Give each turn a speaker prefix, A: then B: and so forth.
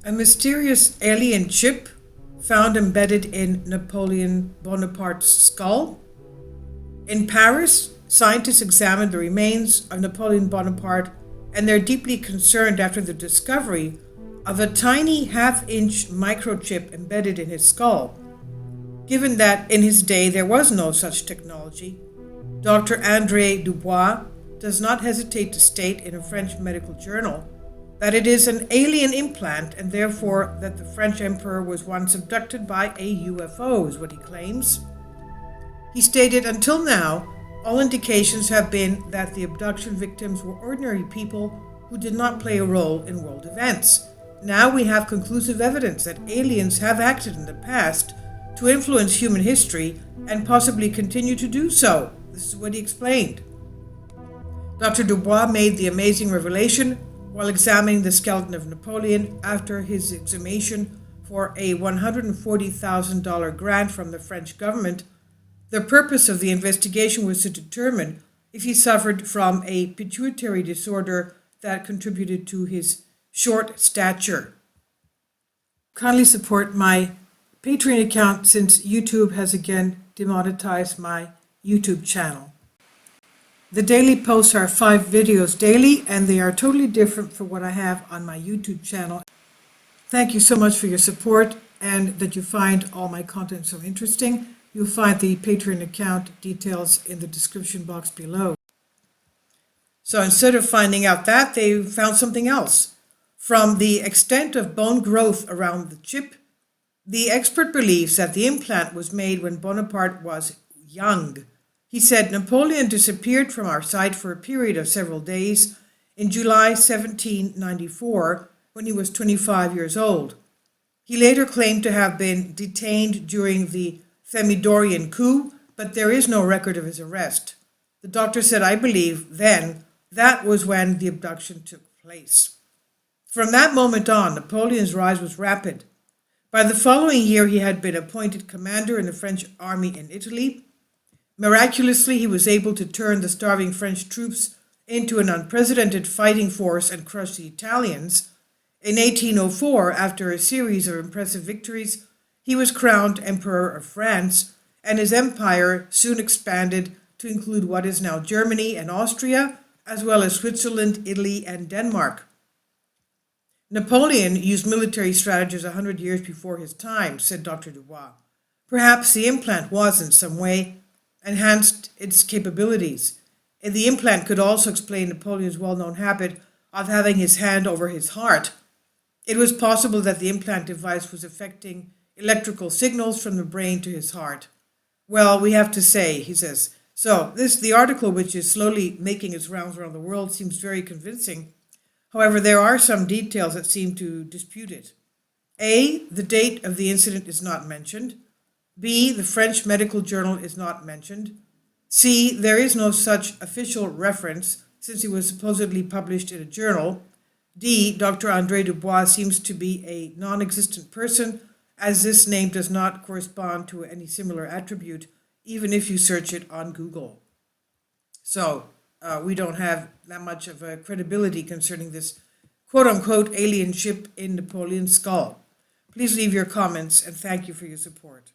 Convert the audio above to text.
A: A mysterious alien chip found embedded in Napoleon Bonaparte's skull. In Paris, scientists examined the remains of Napoleon Bonaparte, and they're deeply concerned after the discovery of a tiny half-inch microchip embedded in his skull. Given that in his day there was no such technology, Dr. André Dubois does not hesitate to state in a French medical journal that it is an alien implant and therefore that the French emperor was once abducted by a UFO, is what he claims. He stated, until now, all indications have been that the abduction victims were ordinary people who did not play a role in world events. Now we have conclusive evidence that aliens have acted in the past to influence human history and possibly continue to do so. This is what he explained. Dr. Dubois made the amazing revelation while examining the skeleton of Napoleon after his exhumation for a $140,000 grant from the French government. The purpose of the investigation was to determine if he suffered from a pituitary disorder that contributed to his short stature. Kindly support my Patreon account since YouTube has again demonetized my YouTube channel. The daily posts are 5 videos daily, and they are totally different from what I have on my YouTube channel. Thank you so much for your support and that you find all my content so interesting. You'll find the Patreon account details in the description box below. So instead of finding out that, they found something else. From the extent of bone growth around the chip, the expert believes that the implant was made when Bonaparte was young. He said Napoleon disappeared from our sight for a period of several days in July 1794 when he was 25 years old. He later claimed to have been detained during the Thermidorian coup, but there is no record of his arrest. The doctor said, I believe then that was when the abduction took place. From that moment on, Napoleon's rise was rapid. By the following year, he had been appointed commander in the French army in Italy. Miraculously, he was able to turn the starving French troops into an unprecedented fighting force and crush the Italians. In 1804, after a series of impressive victories, he was crowned Emperor of France, and his empire soon expanded to include what is now Germany and Austria, as well as Switzerland, Italy, and Denmark. Napoleon used military strategies 100 years before his time, said Dr. Dubois. Perhaps the implant was, in some way, enhanced its capabilities. And the implant could also explain Napoleon's well-known habit of having his hand over his heart. It was possible that the implant device was affecting electrical signals from the brain to his heart. Well, we have to say, he says, the article, which is slowly making its rounds around the world, seems very convincing. However, there are some details that seem to dispute it. A, the date of the incident is not mentioned. B, the French medical journal is not mentioned. C, there is no such official reference since it was supposedly published in a journal. D, Dr. André Dubois seems to be a non-existent person, as this name does not correspond to any similar attribute, even if you search it on Google. So, we don't have that much of a credibility concerning this quote-unquote alien chip in Napoleon's skull. Please leave your comments, and thank you for your support.